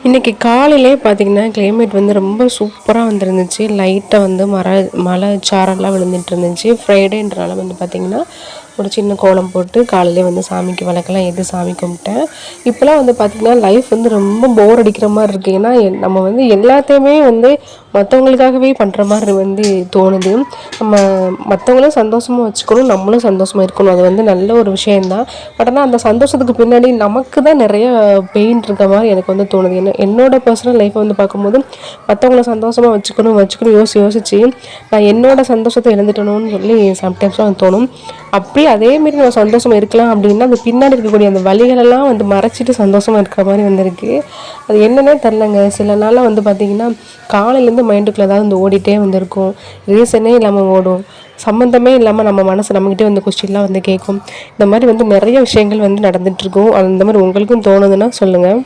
இன்றைக்கி காலையிலே பார்த்திங்கன்னா கிளைமேட் வந்து ரொம்ப சூப்பராக வந்துருந்துச்சு. லைட்டாக வந்து மழை சாரல்லாம் விழுந்துட்டு இருந்துச்சு. ஃப்ரைடேன்றனால வந்து பார்த்திங்கன்னா ஒரு சின்ன கோலம் போட்டு காலையிலே வந்து சாமிக்கு விளக்கெல்லாம் ஏற்றி சாமி கும்பிட்டேன். இப்போலாம் வந்து பார்த்திங்கன்னா லைஃப் வந்து ரொம்ப போர் அடிக்கிற மாதிரி இருக்குது. ஏன்னா நம்ம வந்து எல்லாத்தையுமே வந்து மற்றவங்களுக்காகவே பண்ணுற மாதிரி வந்து தோணுது. நம்ம மற்றவங்களும் சந்தோஷமாக வச்சுக்கணும், நம்மளும் சந்தோஷமாக இருக்கணும். அது வந்து நல்ல ஒரு விஷயந்தான். பட் ஆனால் அந்த சந்தோஷத்துக்கு பின்னாடி நமக்கு தான் நிறைய பெயின் இருக்க மாதிரி எனக்கு வந்து தோணுது. என்னோட பர்சனல் லைஃப்பை வந்து பார்க்கும்போது மற்றவங்கள சந்தோஷமாக வச்சுக்கணும் யோசித்து நான் என்னோட சந்தோஷத்தை இழந்துட்டணும்னு சொல்லி சம்டைம்ஸ்லாம் வந்து தோணும். அப்படியே அதேமாரி நம்ம சந்தோஷமாக இருக்கலாம் அப்படின்னா அந்த பின்னாடி இருக்கக்கூடிய அந்த வழிகளெல்லாம் வந்து மறைச்சிட்டு சந்தோஷமாக இருக்கிற மாதிரி வந்திருக்கு. அது என்னன்னே தெரிலங்க. சில நாளில் வந்து பார்த்திங்கன்னா காலையிலேருந்து மைண்டுக்குள்ளே ஏதாவது வந்து ஓடிட்டே வந்திருக்கும். ரீசனே இல்லாமல் ஓடும், சம்மந்தமே இல்லாமல் நம்ம மனசு நம்மகிட்டே வந்து கொஸ்டின்லாம் வந்து கேட்கும். இந்த மாதிரி வந்து நிறைய விஷயங்கள் வந்து நடந்துகிட்ருக்கும். அந்த மாதிரி உங்களுக்கும் தோணுதுன்னா சொல்லுங்கள்.